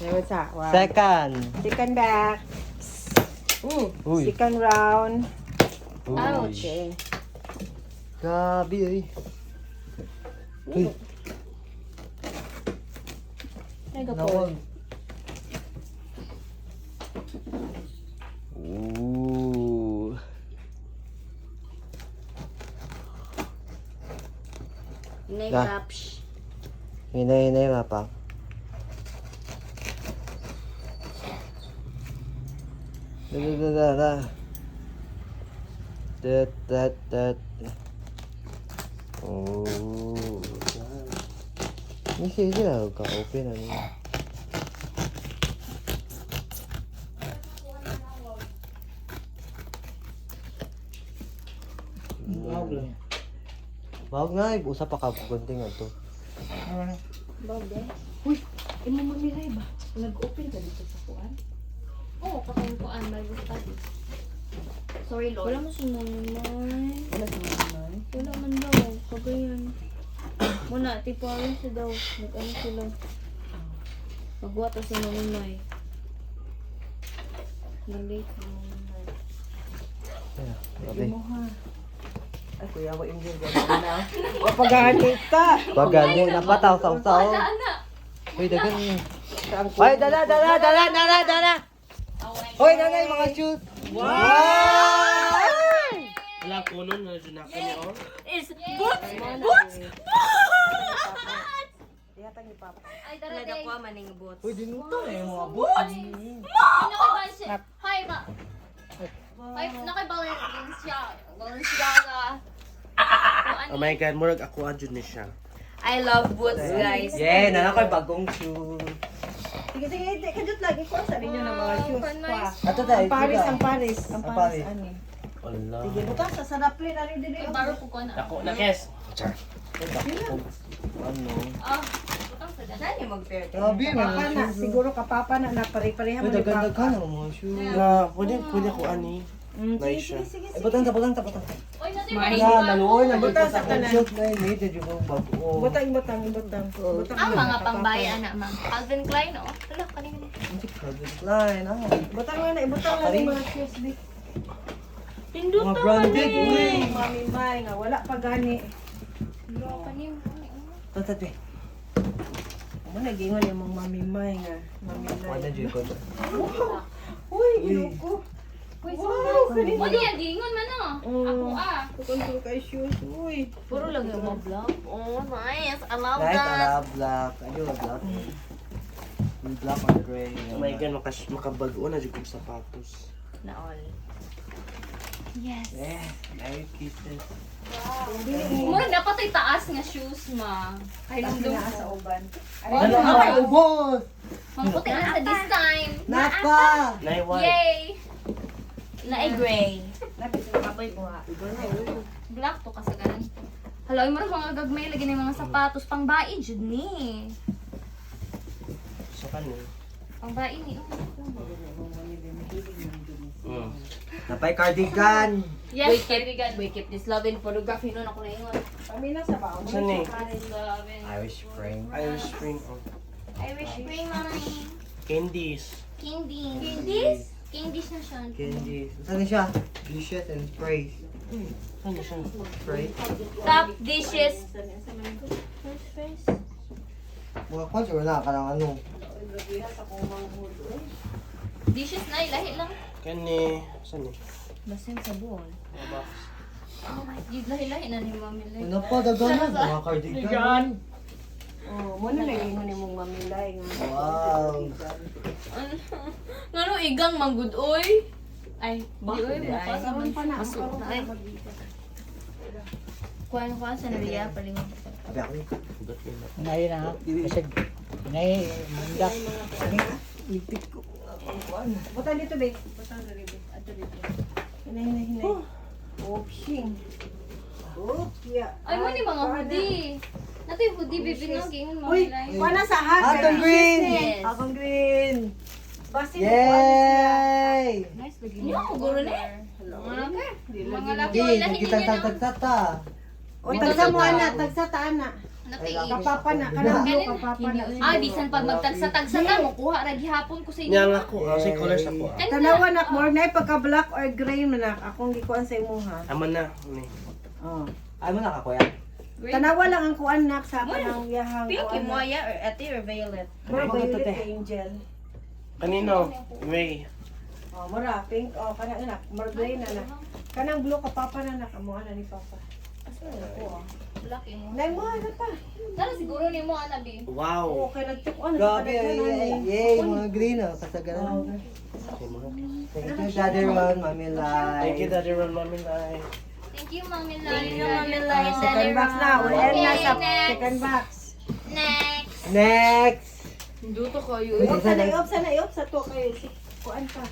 Never sa. Wow. Second. Second back. Uy. Second round. Ouch. Okay. Grabe eh. Uy. Nawag. Ooh. Nagapsh. Hinay nga pa. Da. Dat. Oh. Ini sih lah kau open ani. Wag nga, usap pa ka gunting ato. Babe. Uy, imo mamilay ba? Nag-open ka dito sa kuan? Oo, kakang kuan, may study. Sorry, Lord. Wala mo sumunod. Wala man daw, kagayan. Muna, tiparin siya daw. Nag-ano sila. Magwa to si Manunoy. Nalate si Manunoy. Okay. Ay, kuya, wa yung gano'n na. Wapagahanit ka. Bagani napataw saw. Uy, dagan. Ay, dala. Hoy, nanay mga shoes. Wow! Wala ko nun, nandiyan na kami, oh. Is boots! Iyatang ni Papa. Ay, darating. Ko maning boots. Uy, dinuto eh mga boots. Hi, ma. Hi, Balenciaga. Oh my God, murag ako adjun ni siya. I love boots, guys. Yeah, nana ko'y bagong shoes. Sige, kajut lagi ko sa inyo ng mga shoes pa. Ato tayo. Ang Paris. Ang Paris. Ani. Wala. Sige, butas sa sarapli na rin din. Baro po ko na. Ako na, Kes. Char. Ano? Ah, butang sa dana. Nani mag-pair? Grabe, Kapapa mga na, shoes. siguro kapapa na pare-pareha Uy, mo ni dagan Papa. ang mga shoes. Na, pwede ko ani. Nice siya. Sige. Ay, butang ta. Oy, natin Na, naluoy na Butang butang sa sa kanan. shoes na yun. Ito yung bago. Butang. Ang mga pambahay, anak, ma'am. Calvin Klein, oh. Wala, kanina. Line, ah. Butang na ni mga shoes di. Pindot Mga to, branded, mani. uy. Mami May nga wala pa gani. Kanim. Tatate. Mo nagingon yung mga Mami May nga. Mami Wala May. dyan ko. Uy, ginuko. Uy, Wow, sorry. Mo niya, gingon man, oh. Ako, ah. Kontrol kay shoes. Uy. Puro lang yung mga vlog. Oh, nice. I love Nice, that. black. I do love black. Yung black or gray. Oh my God, makabago na dyan kong sapatos. Na all. Yes. Yeah, Merry Kisses. Mura dapat ay taas nga shoes, ma. Ay, Kasi lundong naa sa ko. uban. Ano ay ubos? Mangputi na sa this time. Napa! Naiwan. Yay! Na ay gray. Lapit sa kapoy ko ha. Black to kasagaran. Hala, ay mura mga gagmay lagi ng mga sapatos. Pang bai, jud ni. Sa kanin. Pang bai ni. Napay cardigan. Yes, cardigan. We keep this love in photography nun ako na ingon. Pamina sa baon. Saan eh? Love in. Irish Spring. Irish Spring. Oh. Irish Spring, mommy. Candies. Candies. Candies? Candies na siya. Candy. Saan siya? Dishes and sprays. Ano siya? Spray. Top dishes. First face. Mga kwansa wala ka lang ano. Dishes na, lahi lang. Kani. Saan eh? Basin sa buwan. Box. Oh my God, lahi-lahi na ni Mami Lai. Ano pa dagan na? Mga cardigan. Oh, mo na lagi mo ni mong mamilay nga. Wow. Ngano igang manggud oy? Ay, di oy mo pa sa Karon pa na. masuk na ay. Kuan ko sa nariya palingon. Sabi ako eh. Ugat nila. Nay na, kasi nay mundak. Ipit ko. Butang dito, babe. Butang dito, babe. Ato dito. Hinay. Oh, shing. Oh, yeah. Ay mo ni mga hoodie. Nato yung hoodie bibi no gingon Uy, Mami Lai. wala sa hat. Atong green! Yes. Atong green. Basin Yay! Nice lagi mo. Yo, guro ni. Mga ka. Mga laki Hindi, oy lahi kita niya no. tagtata. O, tagsa mo, ana. Tagsa ta, ana. Nakaiit. Kapapa na, kanang blue kapapa na. Ah, bisan pag magtagsa-tagsa ka mo, kuha ra gihapon ko sa inyo. Yang ako, si colors ako. Tanawa nak more na pagka black or gray man nak. Akong gikuan sa imo ha. Aman na. Ni. Oh. Ay mo na kakuya. Tanawa lang ang kuan nak sa kanang yahang Pink kuan. mo ya or ate or violet? More Mga violet tute. angel. Kanino? May. Oh, mura pink. Oh, kanang nak, more gray na nak. Kanang blue kapapa na nak amo ana ni papa. Black mo. Nay mo ano pa? Sana siguro ni mo ana bi. Wow. Okay, nagtukuan na Grabe, yay, mga green ah. Kasagaran. Thank you, Daddy Ron, Mami Lai. Thank you, Daddy Ron, Mami Lai. Thank you, Mami Lai. Thank you, Second Mami Lai. box na. Wala na sa next. second box. Next. Next! Duto kayo. Iop sa na, iop sa to kayo. Kuan pa.